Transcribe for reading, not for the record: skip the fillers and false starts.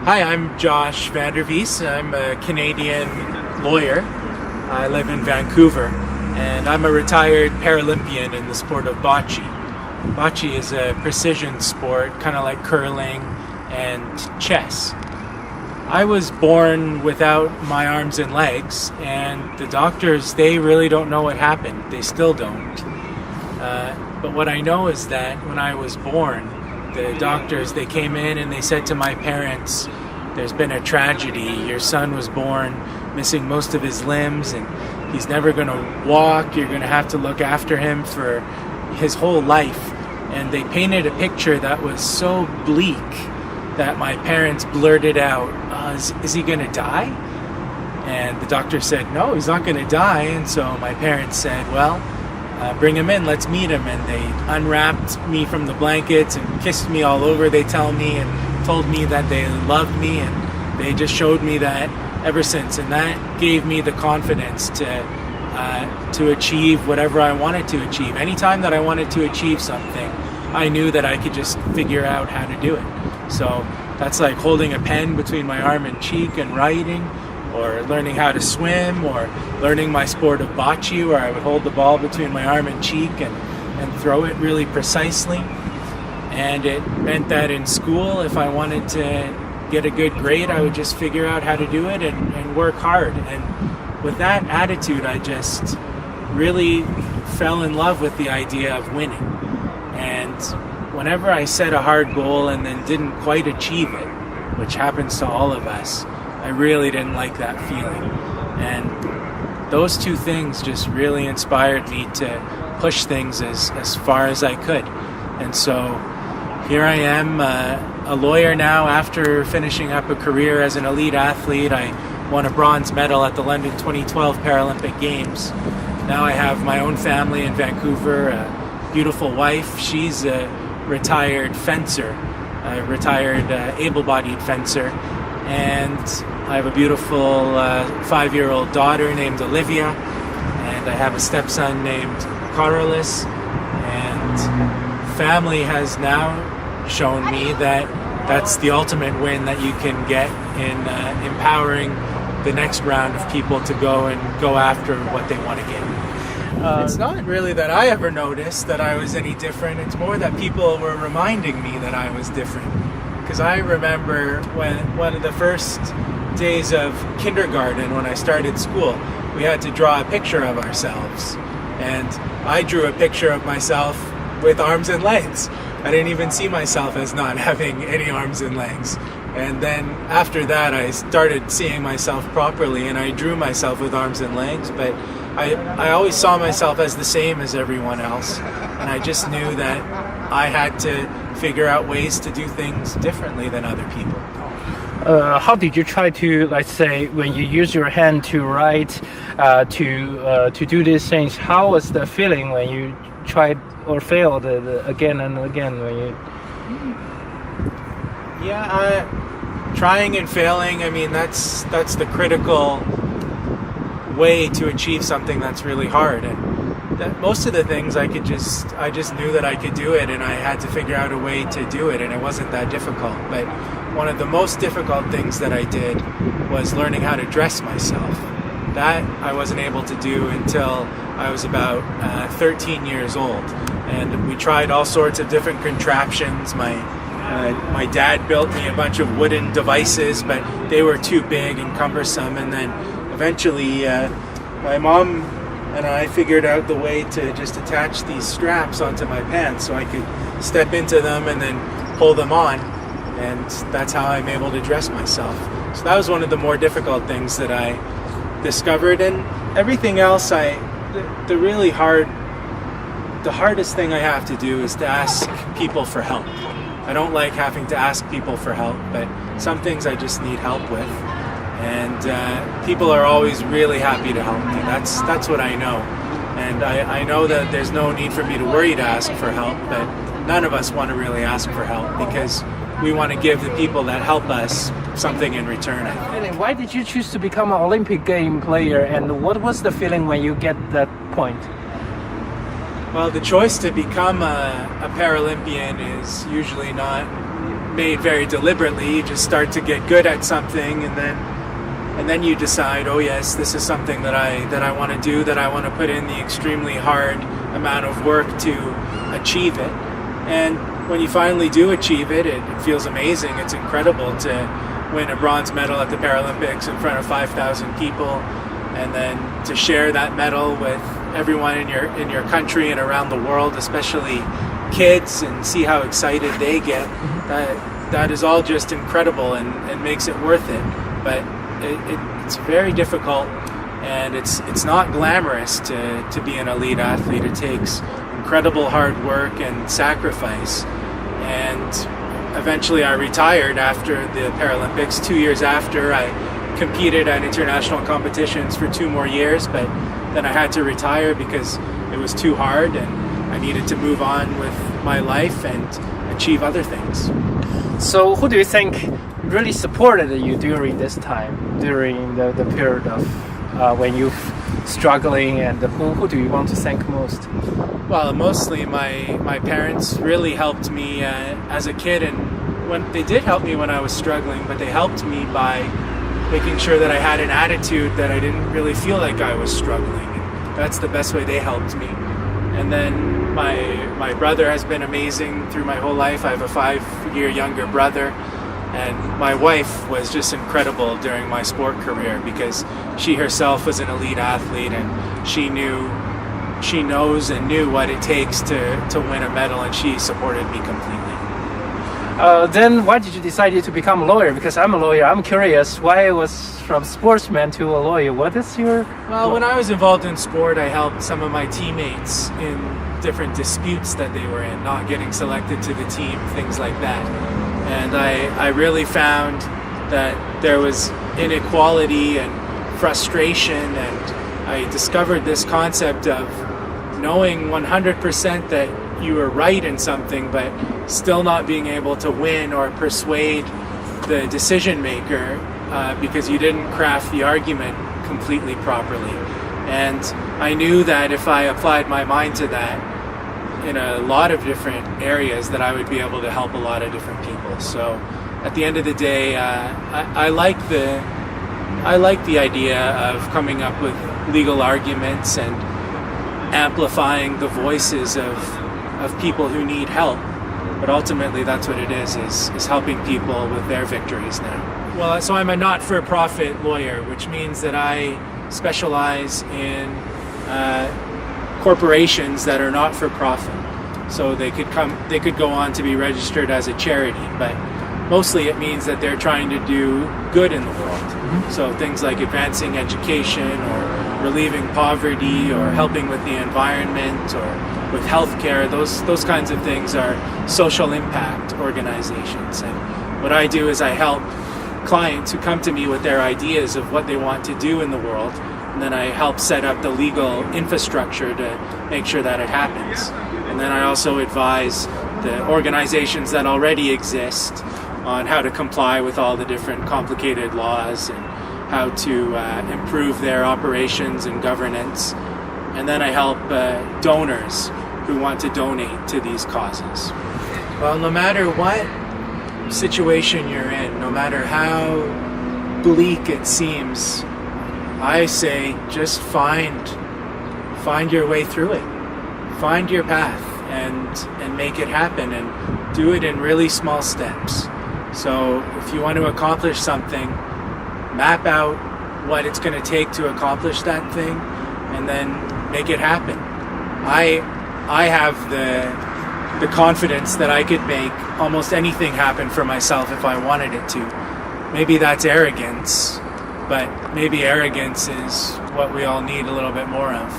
Hi, I'm Josh Vandervies. I'm a Canadian lawyer. I live in Vancouver, and I'm a retired Paralympian in the sport of bocce. Bocce is a precision sport, kind of like curling and chess. I was born without my arms and legs, and the doctors, they really don't know what happened. They still don't. But what I know is that when I was born, the doctors, they came in and they said to my parents, there's been a tragedy. Your son was born missing most of his limbs and he's never going to walk. You're going to have to look after him for his whole life. And they painted a picture that was so bleak that my parents blurted out, is he going to die? And the doctor said, no, he's not going to die. And so my parents said, well, bring him in, let's meet him. And they unwrapped me from the blankets and kissed me all over, they tell me, and told me that they loved me, and they just showed me that ever since. And that gave me the confidence to achieve whatever I wanted to achieve. Anytime that I wanted to achieve something, I knew that I could just figure out how to do it. So that's like holding a pen between my arm and cheek and writing, or learning how to swim, or learning my sport of bocce, where I would hold the ball between my arm and cheek and throw it really precisely. And it meant that in school, if I wanted to get a good grade, I would just figure out how to do it and work hard. And with that attitude, I just really fell in love with the idea of winning. And whenever I set a hard goal and then didn't quite achieve it, which happens to all of us, I really didn't like that feeling. And those two things just really inspired me to push things as far as I could. And so here I am, a lawyer now after finishing up a career as an elite athlete. I won a bronze medal at the London 2012 Paralympic Games. Now I have my own family in Vancouver, a beautiful wife. She's a retired fencer, a retired able-bodied fencer. And I have a beautiful 5-year-old daughter named Olivia, and I have a stepson named Carlos. And family has now shown me that that's the ultimate win that you can get in empowering the next round of people to go after what they want to get. It's not really that I ever noticed that I was any different. It's more that people were reminding me that I was different. Because I remember when one of the first days of kindergarten, when I started school, we had to draw a picture of ourselves. And I drew a picture of myself with arms and legs. I didn't even see myself as not having any arms and legs. And then after that, I started seeing myself properly, and I drew myself with arms and legs. But I always saw myself as the same as everyone else. And I just knew that I had to figure out ways to do things differently than other people. How did you try to, let's say, when you use your hand to write, to do these things? How was the feeling when you tried or failed again and again? When you? Trying and failing. I mean, that's the critical way to achieve something that's really hard. And that most of the things I just knew that I could do it, and I had to figure out a way to do it, and it wasn't that difficult. But one of the most difficult things that I did was learning how to dress myself. That I wasn't able to do until I was about 13 years old. And we tried all sorts of different contraptions. My dad built me a bunch of wooden devices, but they were too big and cumbersome. And then eventually my mom and I figured out the way to just attach these straps onto my pants so I could step into them and then pull them on. And that's how I'm able to dress myself. So that was one of the more difficult things that I discovered. And everything else, the hardest thing I have to do is to ask people for help. I don't like having to ask people for help, but some things I just need help with. And people are always really happy to help me. That's what I know. And I know that there's no need for me to worry to ask for help, but none of us want to really ask for help because we want to give the people that help us something in return. Why did you choose to become an Olympic game player, and what was the feeling when you get that point? Well, the choice to become a Paralympian is usually not made very deliberately. You just start to get good at something, and then you decide, oh yes, this is something that I want to do, that I want to put in the extremely hard amount of work to achieve it. And when you finally do achieve it, it feels amazing. It's incredible to win a bronze medal at the Paralympics in front of 5,000 people, and then to share that medal with everyone in your country and around the world, especially kids, and see how excited they get. That is all just incredible and makes it worth it. But it's very difficult, and it's not glamorous to be an elite athlete. It takes incredible hard work and sacrifice. And eventually I retired after the Paralympics. 2 years after, I competed at international competitions for 2 more years, but then I had to retire because it was too hard, and I needed to move on with my life and achieve other things. So who do you think really supported you during this time, during the period of when you're struggling, and who do you want to thank most? Well, mostly my parents really helped me as a kid, and when they did help me when I was struggling, but they helped me by making sure that I had an attitude that I didn't really feel like I was struggling. That's the best way they helped me. And then my brother has been amazing through my whole life. I have a 5-year younger brother, and my wife was just incredible during my sport career because she herself was an elite athlete, and she knows and knew what it takes to win a medal, and she supported me completely. Then why did you decide to become a lawyer? Because I'm a lawyer. I'm curious why it was from sportsman to a lawyer. What is your... Well, when I was involved in sport, I helped some of my teammates in different disputes that they were in, not getting selected to the team, things like that. And I really found that there was inequality and frustration, and I discovered this concept of knowing 100% that you were right in something, but still not being able to win or persuade the decision maker because you didn't craft the argument completely properly. And I knew that if I applied my mind to that in a lot of different areas, that I would be able to help a lot of different people. So at the end of the day, I like the idea of coming up with legal arguments and amplifying the voices of people who need help. But ultimately that's what it is helping people with their victories now. Well, so I'm a not-for-profit lawyer, which means that I specialize in corporations that are not for profit. So they could go on to be registered as a charity, but mostly it means that they're trying to do good in the world. So things like advancing education, or relieving poverty, or helping with the environment, or with healthcare. Those kinds of things are social impact organizations. And what I do is I help clients who come to me with their ideas of what they want to do in the world, and then I help set up the legal infrastructure to make sure that it happens. And then I also advise the organizations that already exist on how to comply with all the different complicated laws and how to improve their operations and governance. And then I help donors who want to donate to these causes. Well, no matter what situation you're in, no matter how bleak it seems, I say just find your way through it. Find your path and make it happen, and do it in really small steps. So if you want to accomplish something, map out what it's going to take to accomplish that thing, and then make it happen. I have the confidence that I could make almost anything happen for myself if I wanted it to. Maybe that's arrogance, but maybe arrogance is what we all need a little bit more of.